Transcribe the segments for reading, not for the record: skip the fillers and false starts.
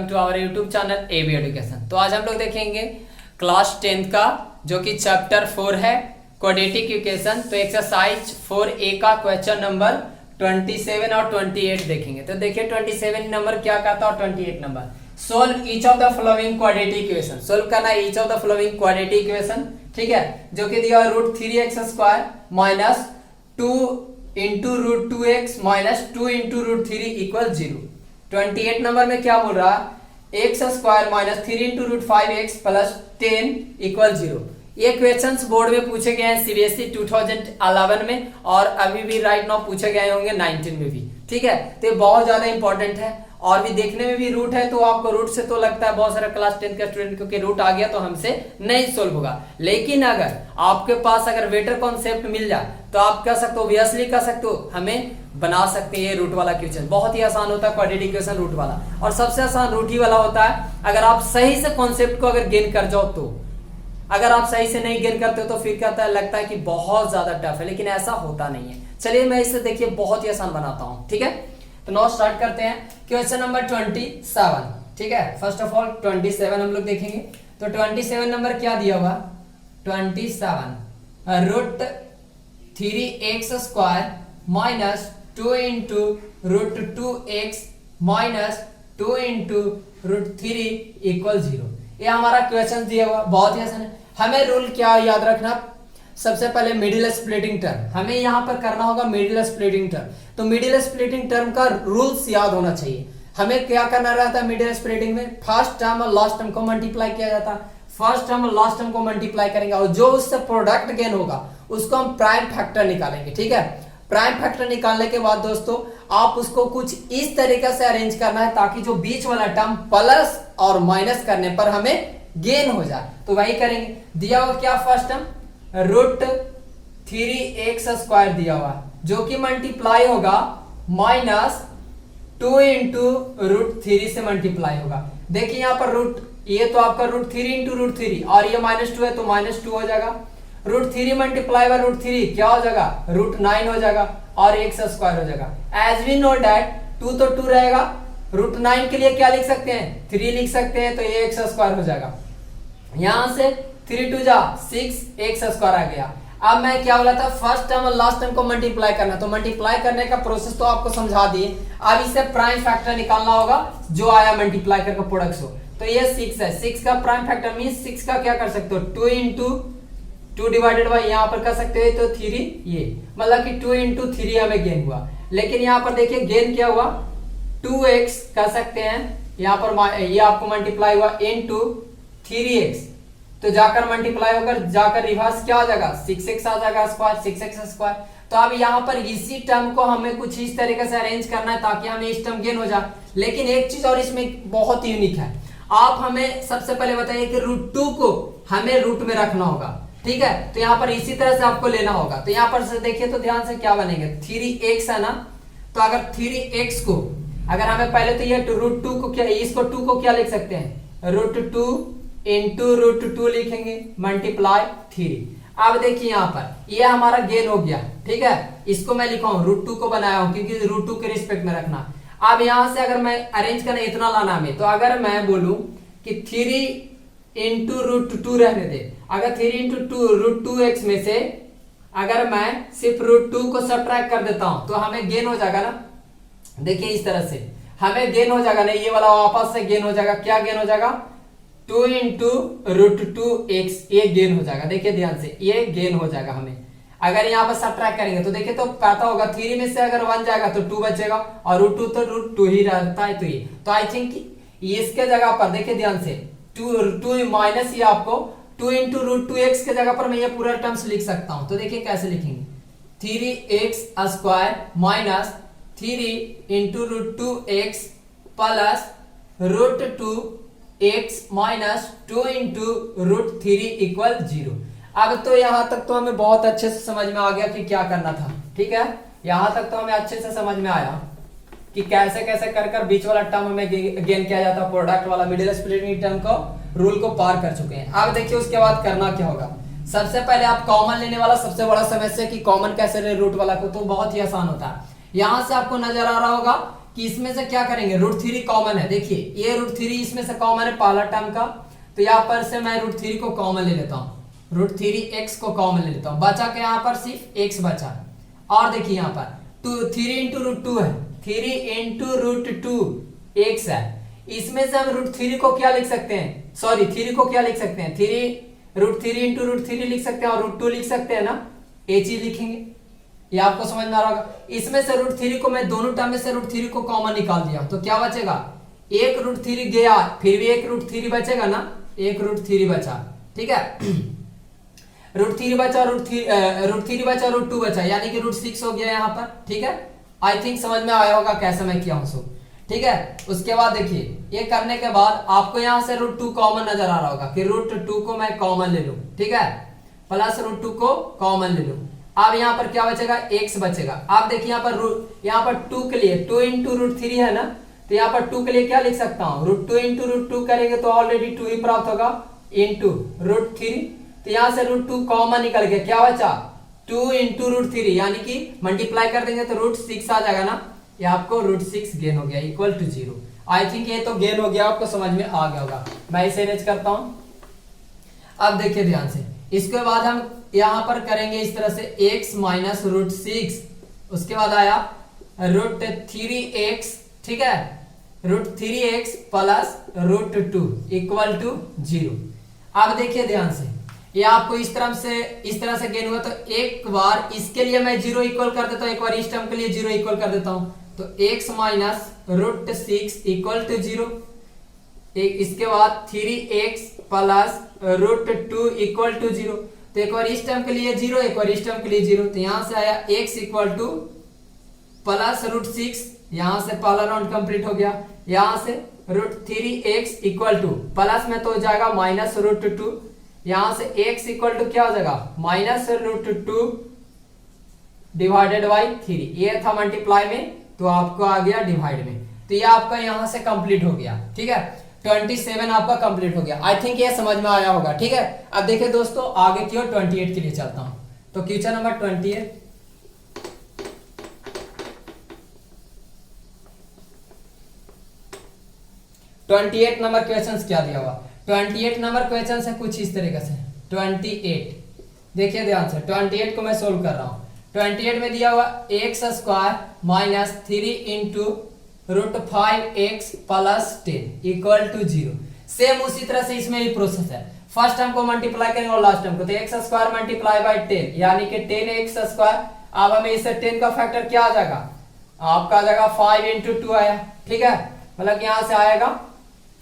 Welcome to our YouTube channel AB education. तो आज हम लोग देखेंगे क्लास 10th का जो कि चैप्टर 4 है क्वाड्रेटिक इक्वेशन। तो एक्सरसाइज 4A का क्वेश्चन नंबर 27 और 28 देखेंगे। तो देखिए 27 नंबर क्या कहता है और 28 number solve each of the following quadratic equation. Solve करना है each of the following quadratic equation, ठीक है, जो कि दिया √3x² minus 2 into √2x minus 2 into √3 equal 0। 28 number में क्या बोल रहा है, x² minus 3 into √5x plus 10 equal 0। ये क्वेश्चंस बोर्ड में पूछे गए हैं सीबीएसई 2011 में और अभी भी राइट नाउ पूछे गए होंगे 19 में भी, ठीक है। तो ये बहुत ज्यादा इंपॉर्टेंट है और भी देखने में भी रूट है, तो आपको रूट से तो लगता है बहुत सारा क्लास 10 का स्टूडेंट क्योंकि रूट आ गया तो हमसे नहीं सोल्व होगा। लेकिन अगर आपके पास अगर वेटर कॉन्सेप्ट मिल जाए तो आप कह सकते हो, ऑब्वियसली कह सकते हो, हमें बना सकते हैं ये रूट वाला क्वेश्चन। बहुत ही आसान होता है क्वाड्रेटिक इक्वेशन रूट वाला, और सबसे आसान रूट ही वाला होता है अगर आप सही से कॉन्सेप्ट को अगर गेन कर जाओ तो। अगर आप सही से नहीं गेन करते हो तो फिर क्या लगता है कि बहुत ज्यादा टफ है, लेकिन ऐसा होता नहीं है। चलिए मैं इसे देखिए बहुत ही आसान बनाता हूं, ठीक है। तो नाउ स्टार्ट करते हैं क्वेश्चन नंबर 27, ठीक है। फर्स्ट ऑफ ऑल 27 हम लोग देखेंगे। तो 27 नंबर क्या दिया हुआ, 27 √3x² minus 2 into √2x minus 2 into √3 equal 0। ये हमारा क्वेश्चन दिया हुआ, बहुत ही आसान है। हमें रूल क्या याद रखना, सबसे पहले मिडिल स्प्लिटिंग टर्म हमें यहां पर करना होगा, मिडिल स्प्लिटिंग टर्म। तो मिडिल स्प्लिटिंग टर्म का रूल्स याद होना चाहिए। हमें क्या करना रहता है मिडिल स्प्लिटिंग में, फर्स्ट टर्म और लास्ट टर्म को मल्टीप्लाई किया जाता है। फर्स्ट टर्म और लास्ट टर्म को मल्टीप्लाई करेंगे और जो उससे प्रोडक्ट गेन होगा उसको हम प्राइम फैक्टर निकालेंगे, ठीक है। प्राइम फैक्टर निकालने के बाद दोस्तों आप उसको कुछ इस तरीके से अरेंज करना है ताकि जो बीच वाला टर्म प्लस और माइनस करने पर हमें गेन हो जाए। तो वही करेंगे। दिया हुआ क्या, फर्स्ट टर्म √3x² दिया हुआ जो कि मल्टीप्लाई होगा माइनस 2 इंटू √3 से मल्टीप्लाई होगा। देखिए यहाँ पर रूट, ये तो आपका √3 इंटू √3 और ये -2 है तो -2 हो जाएगा। √3 मल्टीप्लाई बाय √3 क्या हो जाएगा, √9 हो जाएगा और x² हो जाएगा। एज वी नो डेट 2 तो 2 रहेगा, √9 के लिए क्या लिख सकते हैं, 3 लिख सकते हैं, तो ये x² हो जाएगा। यहां से 3 2 जा 6 x² आ गया। अब मैं क्या बोला था, फर्स्ट टर्म और लास्ट टर्म को मल्टीप्लाई करना, तो मल्टीप्लाई करने का प्रोसेस तो आपको समझा दिए। अब इसे प्राइम फैक्टर निकालना होगा जो आया मल्टीप्लाई करके प्रोडक्ट हो। तो ये 6 है, 6 का प्राइम फैक्टर मीन 6 का क्या कर सकते हो, 2 इंटू 2 डिवाइडेड बाई यहाँ पर कर सकते हो तो 3, ये मतलब कि 2 इंटू 3 हमें गेन हुआ। लेकिन यहाँ पर देखिए गेन क्या हुआ, 2x कर सकते हैं, यहाँ पर ये आपको मल्टीप्लाई हुआ इंटू 3x, तो जाकर मल्टीप्लाई होकर जाकर रिवर्स क्या हो जाएगा, 6x आ जाएगा स्क्वायर, 6x²। तो अब यहाँ पर इसी टर्म को हमें कुछ इस तरीके से अरेंज करना है ताकि हमें इस टर्म गेन हो जाए। लेकिन एक चीज और इसमें बहुत यूनिक है, आप हमें सबसे पहले बताइए कि √2 को हमें रूट में रखना होगा, ठीक है। तो यहाँ पर इसी तरह से आपको लेना होगा। तो यहाँ पर से देखिए तो ध्यान से क्या बनेंगे, 3x है ना, तो अगर 3x को अगर हमें पहले तो ये √2 को क्या, इसको 2 को क्या लिख सकते हैं, √2 इंटू √2 लिखेंगे मल्टीप्लाई 3। अब देखिए यहाँ पर ये हमारा गेन हो गया, ठीक है। इसको मैं लिखा हूं √2 को बनाया हूं क्योंकि √2 के रिस्पेक्ट में रखना। अब यहां से अगर मैं अरेंज करना इतना लाना हमें, तो अगर मैं बोलूं कि 3 इंटू √2 रहने दे, अगर 3 इंटू √2x में से अगर मैं सिर्फ √2 को सब्ट्रैक्ट कर देता हूं तो हमें गेन हो जाएगा ना। देखिए इस तरह से हमें गेन हो जाएगा ना, ये वाला वापस से गेन हो जाएगा। क्या गेन हो जाएगा, 2 इंटू √2x, ये गेन हो जाएगा। देखिए ध्यान से ये गेन हो जाएगा हमें। अगर यहाँ पर सब्ट्रैक्ट करेंगे तो देखिए तो पता होगा 3 में से अगर 1 जाएगा तो 2 बचेगा और √2 तो √2 ही रहता है। तो आई थिंक इसके जगह पर देखिए ध्यान से 2 माइनस ये आपको 2 इंटू √2x के जगह पर मैं ये पूरा टर्म्स लिख सकता हूं। तो देखिए कैसे लिखेंगे, 3x² minus 3 into √2x plus √2x minus 2 into √3 equal 0। अब तो यहां तक तो हमें बहुत अच्छे से समझ में आ गया कि क्या करना था, ठीक है। यहां तक तो हमें अच्छे से समझ में आया कि कैसे कैसे कर कर बीच वाला टर्म हमें गेन किया जाता, प्रोडक्ट वाला मिडिल स्प्लिटिंग टर्म को रूल को पार कर चुके हैं। अब देखिए उसके बाद करना क्या होगा, सबसे पहले आप कॉमन लेने वाला सबसे बड़ा समस्या कि कॉमन कैसे ले रूट वाला को, तो बहुत ही आसान होता है। यहां से आपको नजर आ रहा होगा कि इसमें से क्या करेंगे, रूट थ्री कॉमन है, देखिए ये रूट थ्री इसमें से कॉमन है पहला टर्म का, तो यहाँ पर से मैं रूट थ्री को कॉमन ले लेता हूँ, रूट थ्री एक्स को कॉमन ले लेता हूँ, बचा के यहाँ पर सिर्फ एक्स बचा। और देखिए यहाँ पर two three into root two है, three into root two x है, इसमें से हम रूट थ्री को क्या लिख सकते हैं, सॉरी थ्री को क्या लिख सकते हैं, three root three into root three लिख सकते हैं और रूट टू लिख सकते हैं ना, ये चीज लिखेंगे, ये आपको समझ में आ रहा होगा। इसमें से रूट थ्री को मैं दोनों टर्म में से रूट थ्री को कॉमन निकाल दिया, तो क्या बचेगा, एक रूट थ्री गया, फिर भी एक रूट थ्री बचेगा ना, एक रूट थ्री बचा, ठीक है। रूट थ्री बचा, रूट थ्री बचा, रूट टू बचा, यानी कि रूट सिक्स हो गया यहाँ पर, ठीक है। आई थिंक समझ में आया होगा कैसे मैं किया हूं, ठीक है। उसके बाद देखिए ये करने के बाद आपको यहाँ से रूट टू कॉमन नजर आ रहा होगा कि रूट टू को मैं कॉमन ले लूं, ठीक है, प्लस रूट टू को कॉमन ले लूं। अब यहाँ पर क्या बचेगा, एक्स बचेगा। आप देखिए यहाँ पर टू के लिए टू इंटू रूट थ्री है ना, तो यहाँ पर टू के लिए क्या लिख सकता हूँ, root two into root two करेंगे तो ऑलरेडी टू ही प्राप्त होगा, इंटू रूट थ्री, तो यहाँ से रूट टू कॉमन निकल गया, क्या बचा, टू इंटू रूट थ्री, यानी कि मल्टीप्लाई कर देंगे तो रूट सिक्स आ जाएगा ना, ये आपको रूट सिक्स गेन हो गया equal to zero. I think ये तो गेन हो गया, आपको समझ में आ गया होगा। मैं इसे अरेंज करता हूं। अब देखिए ध्यान से, इसके बाद हम यहां पर करेंगे इस तरह से x माइनस रूट सिक्स, उसके बाद आया रूट थ्री एक्स, ठीक है, root three x plus root two equal to zero. अब देखिए ध्यान से, ये आपको इस तरह से गेन हुआ, तो एक बार इसके लिए मैं जीरो इक्वल कर देता हूं, एक बार इस टर्म के लिए जीरो इक्वल कर देता हूं, तो x minus root six equal to zero. इसके बाद three x plus root two equal to zero, तो एक बार इस टर्म के लिए जीरो, एक बार इस टर्म के लिए जीरो, तो यहां से आया x equal to plus root six, यहां से पहला राउंड कंप्लीट हो गया, यहां से root three x equal to plus में तो हो जाएगा माइनस रूट टू, यहां से x इक्वल टू क्या हो जाएगा, minus root two divided by three, ये था मल्टीप्लाई में, तो आपको आ गया डिवाइड में, तो ये आपका यहां से कंप्लीट हो गया, ठीक है। 27 आपका कंप्लीट हो गया। आई थिंक ये समझ में आया होगा, ठीक है। अब देखिए दोस्तों आगे की ओर 28 के लिए चलता हूं, तो क्वेश्चन नंबर 28, नंबर क्वेश्चन क्या दिया हुआ, 28 नंबर क्वेश्चन है कुछ इस तरीके से। 28 देखिए ध्यान से, 28 को मैं सोल्व कर रहा हूं। 28 में दिया हुआ x square minus three into root five x plus 10 equal to zero. Same उसी तरह से इसमें भी प्रोसेस है, फर्स्ट टर्म को मल्टीप्लाई करेंगे और लास्ट टर्म को, तो एक्स स्क्वायर मल्टीप्लाई बाई 10 यानी कि 10 एक्स स्क्वायर। अब हमें इससे 10 का फैक्टर क्या आ जाएगा, आपका आ जाएगा 5 इंटू टू आया, ठीक है, मतलब यहां से आएगा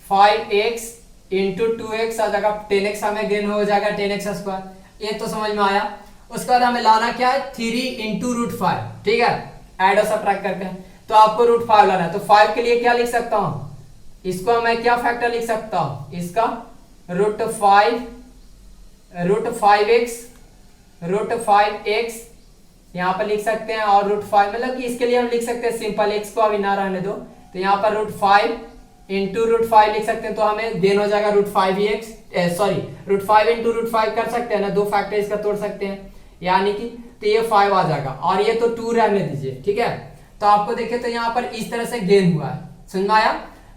5x इंटू 2x आ जाएगा, 10x हमें गेन हो जाएगा 10x स्क्वायर, ये तो समझ में आया। उसके बाद हमें लाना क्या है, 3 इंटू रूट फाइव, ठीक है, एड और सब्ट्रैक्ट करके, तो आपको रूट फाइव लाना है, तो 5 के लिए क्या लिख सकता हूं, इसको मैं क्या फैक्टर लिख सकता हूं, इसका रूट फाइव एक्स यहाँ पर लिख सकते हैं, और रूट फाइव मतलब कि इसके लिए हम लिख सकते हैं सिंपल, एक्स को अभी ना रहने दो, तो यहाँ पर root five into root five लिख सकते हैं, तो हमें गेन हो जाएगा root five x, sorry root five into root five कर सकते हैं ना, दो फैक्टर इसका तोड़ सकते हैं, यानी कि तो ये 5 आ जाएगा, और ये तो 2 रहने दीजिए, ठीक है। तो आपको देखे तो यहाँ पर इस तरह से गेन हुआ है, समझ में आया।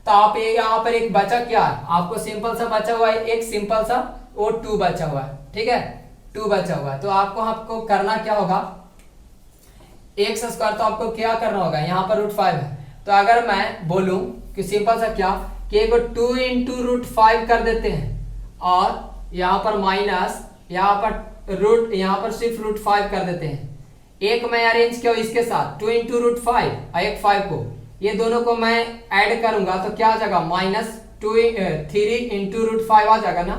तो आप ये यहाँ पर एक बचा क्या है, आपको सिंपल सा बचा हुआ है, एक सिंपल सा वो 2 बचा हुआ है, ठीक है, 2 बचा हुआ है। तो आपको करना क्या होगा, एक्स स्क्वायर, तो आपको क्या करना होगा, यहाँ पर रूट 5 है, तो अगर मैं बोलूं कि सिंपल सा क्या कि एक 2 इंटू रूट 5 कर देते हैं, और यहाँ पर माइनस, यहाँ पर सिर्फ रूट 5 कर देते हैं, एक मैं अरेंज किया इसके साथ 2 इंटू रूट 5 और एक 5 को, ये दोनों को मैं ऐड करूंगा तो क्या आ जाएगा, माइनस 3 इंटू रूट 5 आ जाएगा ना,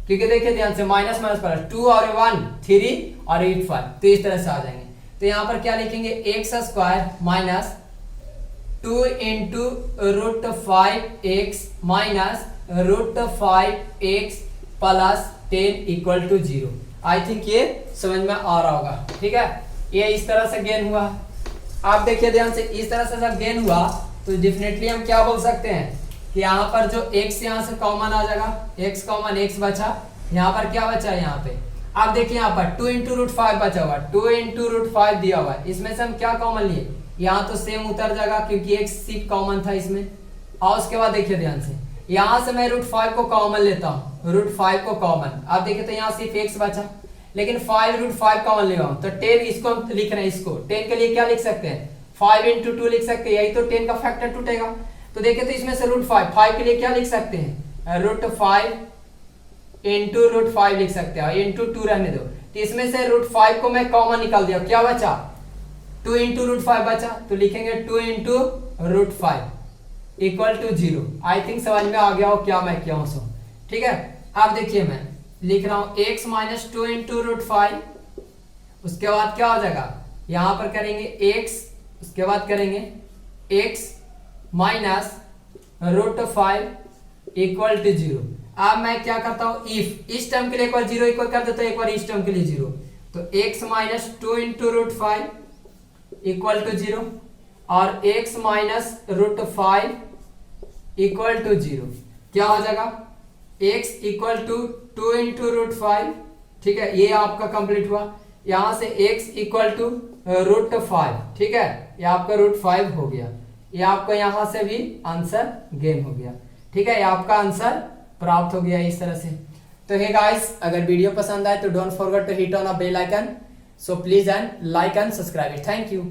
क्योंकि देखिए ध्यान से माइनस माइनस प्लस 2 और 1 3 और 8 5, तो इस तरह से आ जाएंगे। तो यहाँ पर क्या लिखेंगे, x square minus 2 into root 5 x minus root 5 x plus 10 equal to 0। I think ये समझ में आ रहा होगा, ठीक है। ये इस तरह से गेन हुआ, आप देखिए ध्यान से, इस तरह से जब गेन हुआ तो डेफिनेटली हम क्या बोल सकते हैं कि यहाँ पर जो x यहाँ से कॉमन आ जाएगा, x कॉमन x बचा, यहाँ पर क्या बचा है, यहाँ पे आप देखिए यहाँ पर 2 इंटू रूट 5 बचा हुआ, 2 इंटू रूट 5 दिया हुआ है, इसमें से हम क्या कॉमन लिए, यहाँ तो सेम उतर जाएगा क्योंकि एक सिर्फ कॉमन था इसमें। और उसके बाद देखिए ध्यान से, यहाँ से मैं √5 को कॉमन लेता हूँ, √5 को कॉमन। आप देखिए तो यहाँ सिर्फ x बचा, लेकिन 5 √5 कॉमन ले तो 10 इसको हम लिख रहे हैं। इसको 10 के लिए क्या लिख सकते हैं, 5 × 2 लिख सकते हैं, यही तो 10 का फैक्टर टूटेगा। तो देखिए तो इसमें से √5, 5 के लिए क्या लिख सकते हैं, √5 × √5 लिख सकते हैं, इंटू 2 रहने दो। तो इसमें से √5 को मैं कॉमन निकाल दिया, क्या बचा, 2 × √5 बचा। तो लिखेंगे 2 × √5 इक्वल टू 0। आई थिंक समझ में आ गया हो क्या मैं क्या हूं। ठीक है, अब देखिए मैं लिख रहा हूं x - 2 × √5। उसके बाद क्या हो जाएगा, यहां पर करेंगे x, उसके बाद करेंगे x - √5 इक्वल टू 0। अब मैं क्या करता हूं, इस टर्म के लिए एक बार 0 इक्वल कर देता हूं, एक बार इस टर्म के लिए 0। तो x - 2 × √5 इक्वल टू 0 और x - √5 इक्वल टू 0। क्या हो जाएगा, x इक्वल टू 2 × √5। ठीक है, ये आपका कंप्लीट हुआ। यहां से x इक्वल टू √5, ठीक है, ये आपका √5 हो गया। ये आपका यहां से भी आंसर गेन हो गया। ठीक है, ये आपका आंसर प्राप्त हो गया इस तरह से। तो हे गाइस, अगर वीडियो पसंद आए तो don't forget to hit on a bell icon, so please and like and subscribe it. Thank you.